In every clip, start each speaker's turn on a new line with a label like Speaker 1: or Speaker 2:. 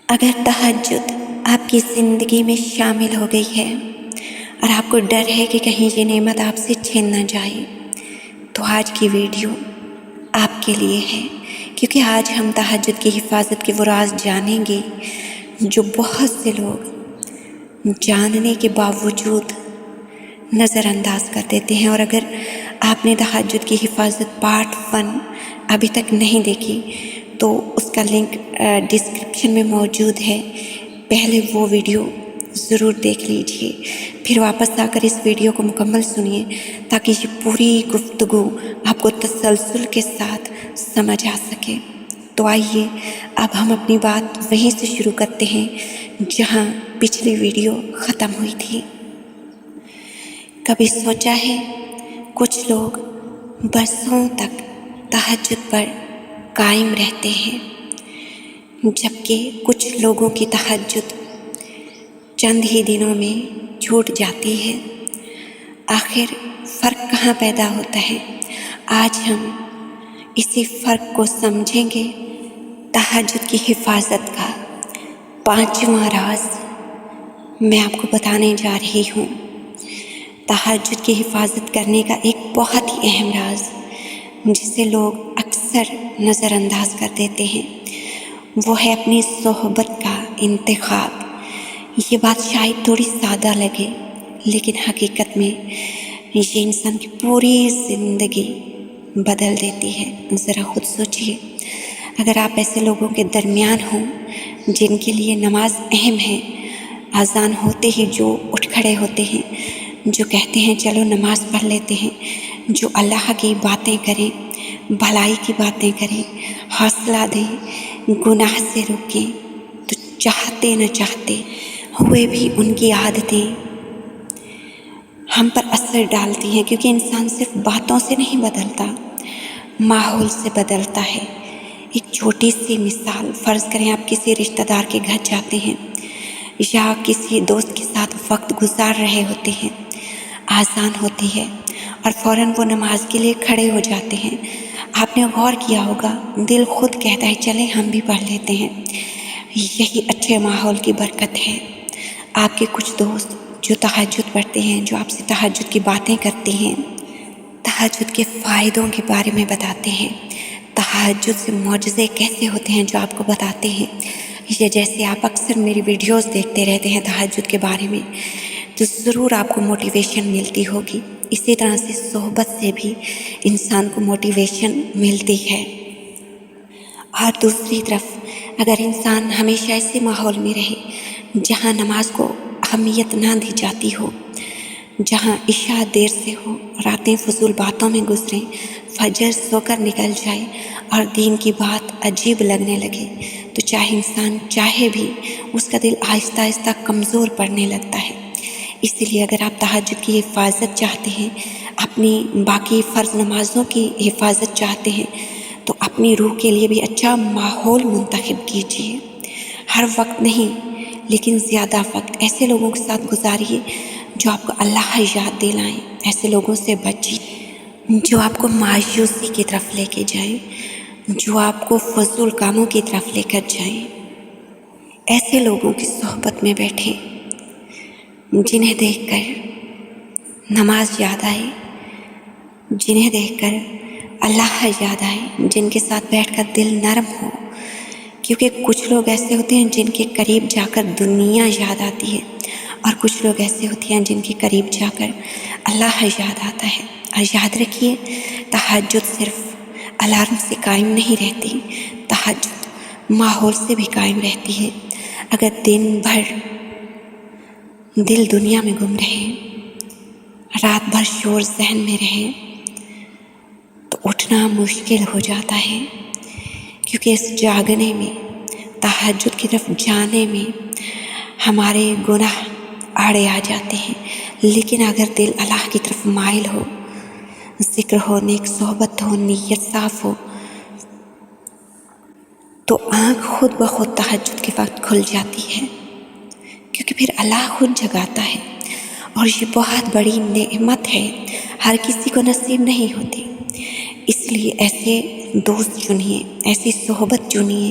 Speaker 1: اگر تہجد آپ کی زندگی میں شامل ہو گئی ہے اور آپ کو ڈر ہے کہ کہیں یہ نعمت آپ سے چھن نہ جائے، تو آج کی ویڈیو آپ کے لیے ہے، کیونکہ آج ہم تہجد کی حفاظت کے وہ راز جانیں گے جو بہت سے لوگ جاننے کے باوجود نظر انداز کر دیتے ہیں۔ اور اگر آپ نے تہجد کی حفاظت پارٹ 1 ابھی تک نہیں دیکھی تو اس کا لنک ڈسکرپشن میں موجود ہے، پہلے وہ ویڈیو ضرور دیکھ لیجئے، پھر واپس آ کر اس ویڈیو کو مکمل سنیے تاکہ یہ پوری گفتگو آپ کو تسلسل کے ساتھ سمجھ آ سکے۔ تو آئیے اب ہم اپنی بات وہیں سے شروع کرتے ہیں جہاں پچھلی ویڈیو ختم ہوئی تھی۔ کبھی سوچا ہے کچھ لوگ برسوں تک تہجد پر قائم رہتے ہیں، جبکہ کچھ لوگوں کی تہجد چند ہی دنوں میں چھوٹ جاتی ہے۔ آخر فرق کہاں پیدا ہوتا ہے؟ آج ہم اسی فرق کو سمجھیں گے۔ تہجد کی حفاظت کا 5واں راز میں آپ کو بتانے جا رہی ہوں۔ تہجد کی حفاظت کرنے کا ایک بہت ہی اہم راز جسے لوگ اکثر نظر انداز کر دیتے ہیں، وہ ہے اپنی صحبت کا انتخاب۔ یہ بات شاید تھوڑی سادہ لگے، لیکن حقیقت میں یہ انسان کی پوری زندگی بدل دیتی ہے۔ ذرا خود سوچئے، اگر آپ ایسے لوگوں کے درمیان ہوں جن کے لیے نماز اہم ہے، اذان ہوتے ہی جو اٹھ کھڑے ہوتے ہیں، جو کہتے ہیں چلو نماز پڑھ لیتے ہیں، جو اللہ کی باتیں کریں، بھلائی کی باتیں کریں، حوصلہ دیں، گناہ سے روکیں، تو چاہتے نہ چاہتے ہوئے بھی ان کی عادتیں ہم پر اثر ڈالتی ہیں، کیونکہ انسان صرف باتوں سے نہیں بدلتا، ماحول سے بدلتا ہے۔ ایک چھوٹی سی مثال، فرض کریں آپ کسی رشتہ دار کے گھر جاتے ہیں یا کسی دوست کے ساتھ وقت گزار رہے ہوتے ہیں، اذان ہوتی ہے اور فوراً وہ نماز کے لیے کھڑے ہو جاتے ہیں۔ آپ نے غور کیا ہوگا، دل خود کہتا ہے چلیں ہم بھی پڑھ لیتے ہیں۔ یہی اچھے ماحول کی برکت ہے۔ آپ کے کچھ دوست جو تہجد پڑھتے ہیں، جو آپ سے تہجد کی باتیں کرتے ہیں، تہجد کے فائدوں کے بارے میں بتاتے ہیں، تہجد سے معجزے کیسے ہوتے ہیں جو آپ کو بتاتے ہیں، یا جیسے آپ اکثر میری ویڈیوز دیکھتے رہتے ہیں تہجد کے بارے میں، تو ضرور آپ کو موٹیویشن ملتی ہوگی۔ اسی طرح سے صحبت سے بھی انسان کو موٹیویشن ملتی ہے۔ اور دوسری طرف اگر انسان ہمیشہ ایسے ماحول میں رہے جہاں نماز کو اہمیت نہ دی جاتی ہو، جہاں عشاء دیر سے ہو، راتیں فضول باتوں میں گزریں، فجر سو کر نکل جائے اور دین کی بات عجیب لگنے لگے، تو چاہے انسان چاہے بھی اس کا دل آہستہ آہستہ کمزور پڑنے لگتا ہے۔ اس لیے اگر آپ تہجد کی حفاظت چاہتے ہیں، اپنی باقی فرض نمازوں کی حفاظت چاہتے ہیں، تو اپنی روح کے لیے بھی اچھا ماحول منتخب کیجیے۔ ہر وقت نہیں، لیکن زیادہ وقت ایسے لوگوں کے ساتھ گزاریے جو آپ کو اللہ یاد دلائیں۔ ایسے لوگوں سے بچیے جو آپ کو مایوسی کی طرف لے کے جائیں، جو آپ کو فضول کاموں کی طرف لے کر جائیں۔ ایسے لوگوں کی صحبت میں بیٹھیں جنہیں دیکھ کر نماز یاد آئے، جنہیں دیکھ کر اللہ یاد آئے، جن کے ساتھ بیٹھ کر دل نرم ہو، کیونکہ کچھ لوگ ایسے ہوتے ہیں جن کے قریب جا کر دنیا یاد آتی ہے، اور کچھ لوگ ایسے ہوتے ہیں جن کے قریب جا کر اللہ یاد آتا ہے۔ اور یاد رکھیے، تہجد صرف الارم سے قائم نہیں رہتی، تہجد ماحول سے بھی قائم رہتی ہے۔ اگر دن بھر دل دنیا میں گم رہے، رات بھر شور ذہن میں رہے، تو اٹھنا مشکل ہو جاتا ہے، کیونکہ اس جاگنے میں، تہجد کی طرف جانے میں ہمارے گناہ آڑے آ جاتے ہیں۔ لیکن اگر دل اللہ کی طرف مائل ہو، ذکر ہو، نیک صحبت ہو، نیت صاف ہو، تو آنکھ خود بخود تہجد کے وقت کھل جاتی ہے، کیونکہ پھر اللہ خود جگاتا ہے، اور یہ بہت بڑی نعمت ہے، ہر کسی کو نصیب نہیں ہوتی۔ اس لیے ایسے دوست چنیے، ایسی صحبت چنیے،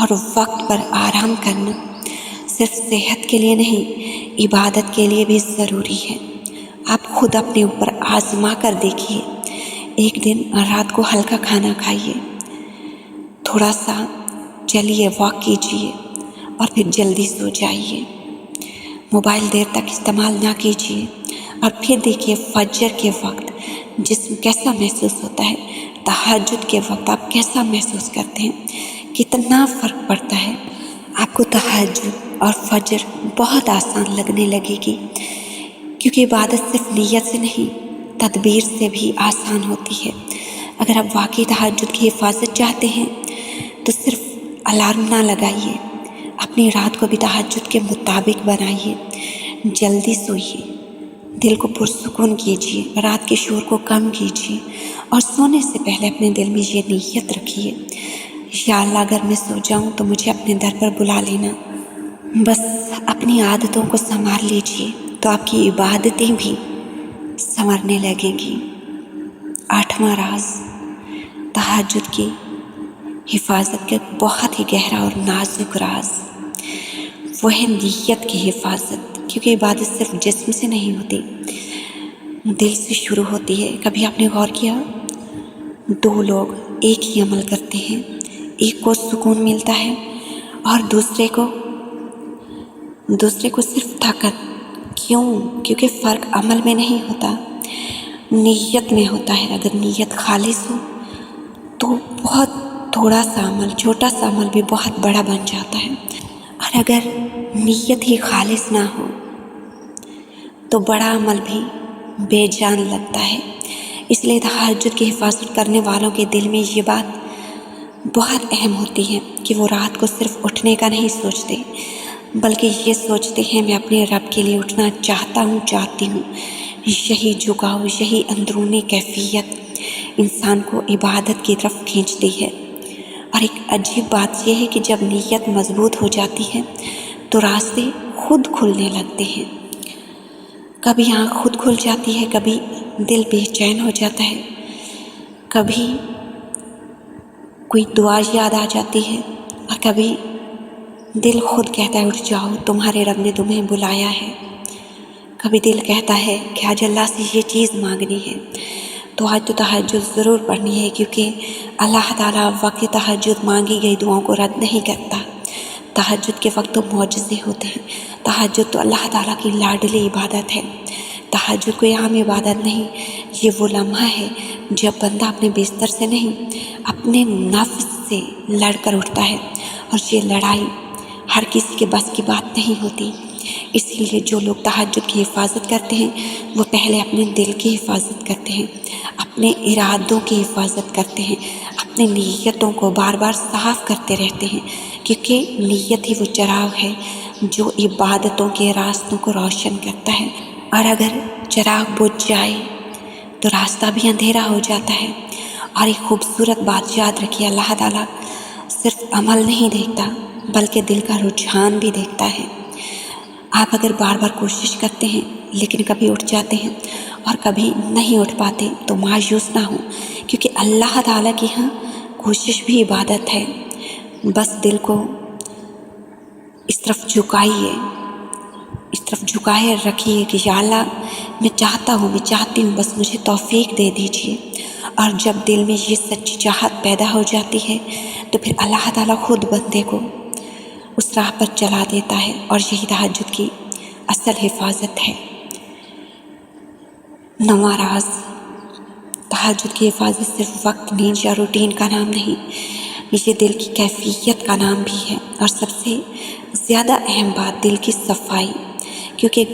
Speaker 1: اور وقت پر آرام کرنا صرف صحت کے لیے نہیں، عبادت کے لیے بھی ضروری ہے۔ آپ خود اپنے اوپر آزما کر دیکھیے۔ ایک دن رات کو ہلکا کھانا کھائیے، تھوڑا سا چلیے، واک کیجیے اور پھر جلدی سو جائیے۔ موبائل دیر تک استعمال نہ کیجیے، اور پھر دیکھیے فجر کے وقت جسم کیسا محسوس ہوتا ہے، تہجد کے وقت آپ کیسا محسوس کرتے ہیں، کتنا فرق پڑتا ہے۔ آپ کو تہجد اور فجر بہت آسان لگنے لگے گی، کیونکہ عبادت صرف نیت سے نہیں، تدبیر سے بھی آسان ہوتی ہے۔ اگر آپ واقعی تہجد کی حفاظت چاہتے ہیں تو صرف الارم نہ لگائیے، اپنی رات کو بھی تہجد کے مطابق بنائیے۔ جلدی سوئیے، دل کو پرسکون کیجیے، رات کے شور کو کم کیجیے، اور سونے سے پہلے اپنے دل میں یہ نیت رکھیے، یا اللہ اگر میں سو جاؤں تو مجھے اپنے در پر بلا لینا۔ بس اپنی عادتوں کو سنوار لیجیے تو آپ کی عبادتیں بھی سنورنے لگیں گی۔ 8واں راز، تہجد کی حفاظت کا بہت ہی گہرا اور نازک راز، وہ ہے نیت کی حفاظت، کیونکہ عبادت صرف جسم سے نہیں ہوتی، دل سے شروع ہوتی ہے۔ کبھی آپ نے غور کیا، 2 لوگ ایک ہی عمل کرتے ہیں، ایک کو سکون ملتا ہے اور دوسرے کو صرف تھکن۔ کیوں؟ کیونکہ فرق عمل میں نہیں ہوتا، نیت میں ہوتا ہے۔ اگر نیت خالص ہو تو بہت تھوڑا سا عمل، چھوٹا سا عمل بھی بہت بڑا بن جاتا ہے، اور اگر نیت ہی خالص نہ ہو تو بڑا عمل بھی بے جان لگتا ہے۔ اس لیے تہجد کی حفاظت کرنے والوں کے دل میں یہ بات بہت اہم ہوتی ہے کہ وہ رات کو صرف اٹھنے کا نہیں سوچتے، بلکہ یہ سوچتے ہیں میں اپنے رب کے لیے اٹھنا چاہتی ہوں۔ یہی جھکاؤ، یہی اندرونی کیفیت انسان کو عبادت کی طرف کھینچتی ہے۔ اور ایک عجیب بات یہ ہے کہ جب نیت مضبوط ہو جاتی ہے تو راستے خود کھلنے لگتے ہیں۔ کبھی آنکھ خود کھل جاتی ہے، کبھی دل بے چین ہو جاتا ہے، کبھی کوئی دعا یاد آ جاتی ہے، اور کبھی دل خود کہتا ہے اٹھ جاؤ، تمہارے رب نے تمہیں بلایا ہے۔ کبھی دل کہتا ہے کہ آج اللہ سے یہ چیز مانگنی ہے، تو آج تو تہجد ضرور پڑھنی ہے، کیونکہ اللہ تعالیٰ وقت تہجد مانگی گئی دعاؤں کو رد نہیں کرتا۔ تہجد کے وقت تو معجزے ہوتے ہیں۔ تہجد تو اللہ تعالیٰ کی لاڈلی عبادت ہے۔ تہجد کوئی عام عبادت نہیں، یہ وہ لمحہ ہے جب بندہ اپنے بستر سے نہیں، اپنے نفس سے لڑ کر اٹھتا ہے، اور یہ لڑائی ہر کسی کے بس کی بات نہیں ہوتی۔ اسی لیے جو لوگ تہجد کی حفاظت کرتے ہیں وہ پہلے اپنے دل کی حفاظت کرتے ہیں، اپنے ارادوں کی حفاظت کرتے ہیں، اپنی نیتوں کو بار بار صاف کرتے رہتے ہیں، کیونکہ نیت ہی وہ چراغ ہے جو عبادتوں کے راستوں کو روشن کرتا ہے، اور اگر چراغ بجھ جائے تو راستہ بھی اندھیرا ہو جاتا ہے۔ اور ایک خوبصورت بات یاد رکھیے، اللہ تعالیٰ صرف عمل نہیں دیکھتا بلکہ دل کا رجحان بھی دیکھتا ہے۔ آپ اگر بار بار کوشش کرتے ہیں لیکن کبھی اٹھ جاتے ہیں اور کبھی نہیں اٹھ پاتے تو مایوس نہ ہوں، کیونکہ اللہ تعالیٰ کی ہاں کوشش بھی عبادت ہے۔ بس دل کو اس طرف جھکائے رکھیے کہ یا اللہ میں چاہتی ہوں، بس مجھے توفیق دے دیجیے۔ اور جب دل میں یہ سچی چاہت پیدا ہو جاتی ہے تو پھر اللہ تعالیٰ خود بندے کو اس راہ پر چلا دیتا ہے، اور یہی تہجد کی اصل حفاظت ہے۔ 9واں راز، تہجد کی حفاظت صرف وقت، نیند یا روٹین کا نام نہیں، یہ دل کی کیفیت کا نام بھی ہے، اور سب سے زیادہ اہم بات دل کی صفائی، کیونکہ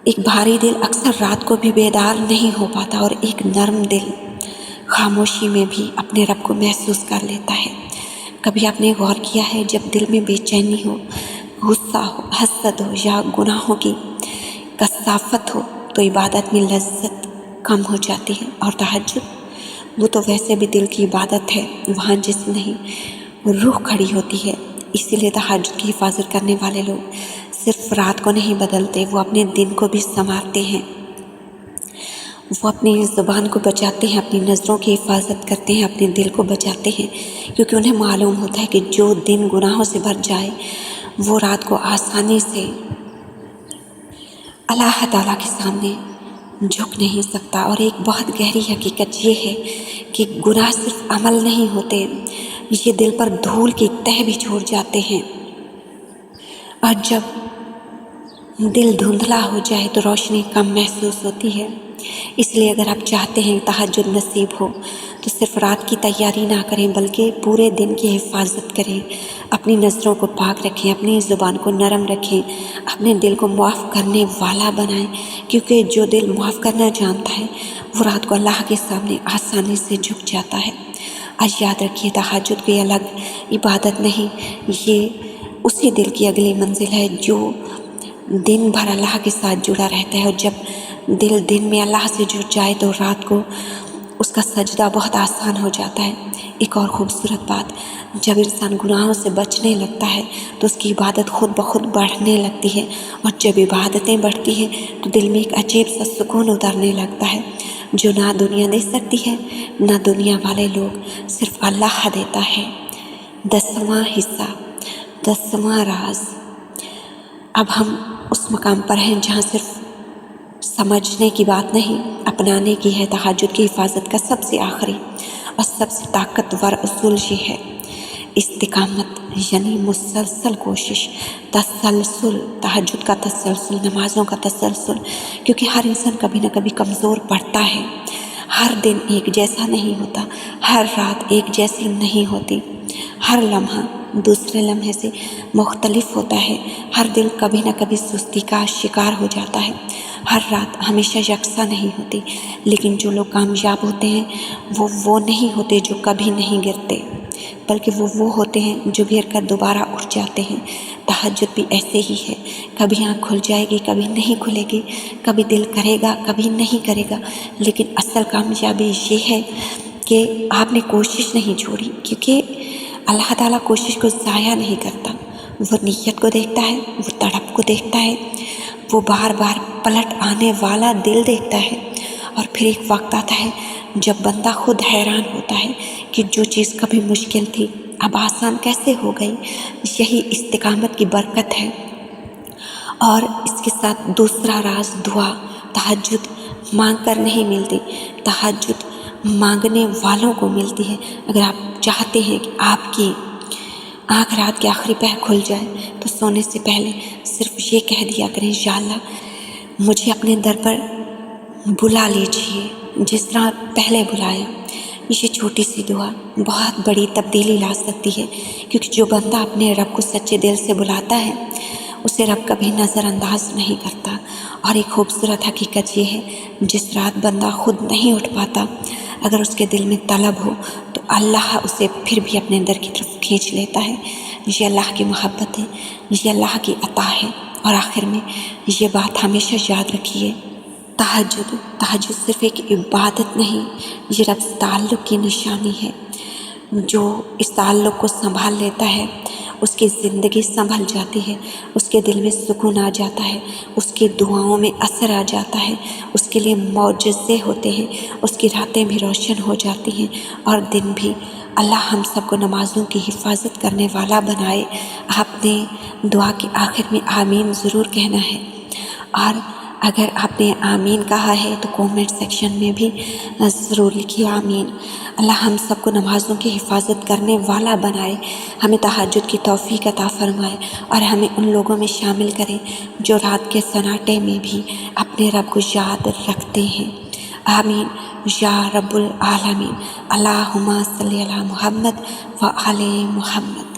Speaker 1: ایک بھاری دل اکثر رات کو بھی بیدار نہیں ہو پاتا، اور ایک نرم دل خاموشی میں بھی اپنے رب کو محسوس کر لیتا ہے۔ کبھی آپ نے غور کیا ہے جب دل میں بے چینی ہو، غصہ ہو، حسد ہو یا گناہوں کی کثافت ہو تو عبادت میں لذت کم ہو جاتی ہے، اور تہجد وہ تو ویسے بھی دل کی عبادت ہے، وہاں جسم نہیں روح کھڑی ہوتی ہے۔ اسی لیے تہجد کی حفاظت کرنے والے لوگ صرف رات کو نہیں بدلتے، وہ اپنے دن کو بھی سنوارتے ہیں۔ وہ اپنی زبان کو بچاتے ہیں، اپنی نظروں کی حفاظت کرتے ہیں، اپنے دل کو بچاتے ہیں، کیونکہ انہیں معلوم ہوتا ہے کہ جو دن گناہوں سے بھر جائے وہ رات کو آسانی سے اللہ تعالیٰ کے سامنے جھک نہیں سکتا۔ اور ایک بہت گہری حقیقت یہ ہے کہ گناہ صرف عمل نہیں ہوتے، یہ دل پر دھول کی تہ بھی چھوڑ جاتے ہیں، اور جب دل دھندلا ہو جائے تو روشنی کم محسوس ہوتی ہے۔ اس لیے اگر آپ چاہتے ہیں تہجد نصیب ہو تو صرف رات کی تیاری نہ کریں بلکہ پورے دن کی حفاظت کریں، اپنی نظروں کو پاک رکھیں، اپنی زبان کو نرم رکھیں، اپنے دل کو معاف کرنے والا بنائیں، کیونکہ جو دل معاف کرنا جانتا ہے وہ رات کو اللہ کے سامنے آسانی سے جھک جاتا ہے۔ آج یاد رکھیے، تہجد کوئی الگ عبادت نہیں، یہ اسی دل کی اگلی منزل ہے جو دن بھر اللہ کے ساتھ جڑا رہتا ہے، اور جب دل دن میں اللہ سے جڑ جائے تو رات کو اس کا سجدہ بہت آسان ہو جاتا ہے۔ ایک اور خوبصورت بات، جب انسان گناہوں سے بچنے لگتا ہے تو اس کی عبادت خود بخود بڑھنے لگتی ہے، اور جب عبادتیں بڑھتی ہیں تو دل میں ایک عجیب سا سکون اترنے لگتا ہے جو نہ دنیا دے سکتی ہے، نہ دنیا والے لوگ، صرف اللہ دیتا ہے۔ 10واں حصہ، 10واں راز۔ اب ہم اس مقام پر ہیں جہاں صرف سمجھنے کی بات نہیں، اپنانے کی ہے۔ تہجد کی حفاظت کا سب سے آخری اور سب سے طاقتور اصول یہ ہے استقامت، یعنی مسلسل کوشش، تسلسل، تہجد کا تسلسل، نمازوں کا تسلسل، کیونکہ ہر انسان کبھی نہ کبھی کمزور پڑتا ہے۔ ہر دن ایک جیسا نہیں ہوتا، ہر رات ایک جیسی نہیں ہوتی، ہر لمحہ دوسرے لمحے سے مختلف ہوتا ہے، ہر دل کبھی نہ کبھی سستی کا شکار ہو جاتا ہے، ہر رات ہمیشہ یکساں نہیں ہوتی، لیکن جو لوگ کامیاب ہوتے ہیں وہ نہیں ہوتے جو کبھی نہیں گرتے، بلکہ وہ ہوتے ہیں جو گر کر دوبارہ اٹھ جاتے ہیں۔ تہجد بھی ایسے ہی ہے، کبھی آنکھ کھل جائے گی، کبھی نہیں کھلے گی، کبھی دل کرے گا، کبھی نہیں کرے گا، لیکن اصل کامیابی یہ ہے کہ آپ نے کوشش نہیں چھوڑی، کیونکہ اللہ تعالیٰ کوشش کو ضائع نہیں کرتا، وہ نیت کو دیکھتا ہے، وہ تڑپ کو دیکھتا ہے، وہ بار بار پلٹ آنے والا دل دیکھتا ہے، اور پھر ایک وقت آتا ہے جب بندہ خود حیران ہوتا ہے کہ جو چیز کبھی مشکل تھی اب آسان کیسے ہو گئی۔ یہی استقامت کی برکت ہے۔ اور اس کے ساتھ دوسرا راز دعا۔ تہجد مانگ کر نہیں ملتی، تہجد مانگنے والوں کو ملتی ہے۔ اگر آپ چاہتے ہیں کہ آپ کی آنکھ رات کے آخری پہر کھل جائے تو سونے سے پہلے صرف یہ کہہ دیا کریں، یا اللہ مجھے اپنے در پر بلا لیجیے جس طرح پہلے بلایا۔ یہ چھوٹی سی دعا بہت بڑی تبدیلی لا سکتی ہے، کیونکہ جو بندہ اپنے رب کو سچے دل سے بلاتا ہے اسے رب کبھی نظر انداز نہیں کرتا۔ اور ایک خوبصورت حقیقت یہ ہے، جس رات بندہ خود نہیں اٹھ پاتا، اگر اس کے دل میں طلب ہو تو اللہ اسے پھر بھی اپنے در کی طرف کھینچ لیتا ہے۔ یہ اللہ کی محبت ہے، یہ اللہ کی عطا ہے۔ اور آخر میں یہ بات ہمیشہ یاد رکھیے، تہجد صرف ایک عبادت نہیں، یہ رب سے تعلق کی نشانی ہے۔ جو اس تعلق کو سنبھال لیتا ہے اس کی زندگی سنبھل جاتی ہے، اس کے دل میں سکون آ جاتا ہے، اس کی دعاؤں میں اثر آ جاتا ہے، اس کے لیے معجزے ہوتے ہیں، اس کی راتیں بھی روشن ہو جاتی ہیں اور دن بھی۔ اللہ ہم سب کو نمازوں کی حفاظت کرنے والا بنائے۔ آپ نے دعا کے آخر میں آمین ضرور کہنا ہے، اور اگر آپ نے آمین کہا ہے تو کومنٹ سیکشن میں بھی ضرور لکھیے آمین۔ اللہ ہم سب کو نمازوں کی حفاظت کرنے والا بنائے، ہمیں تہجد کی توفیق عطا فرمائے، اور ہمیں ان لوگوں میں شامل کرے جو رات کے سناٹے میں بھی اپنے رب کو یاد رکھتے ہیں۔ آمین یا رب العالمین۔ اللہم صلی علی محمد و آل محمد۔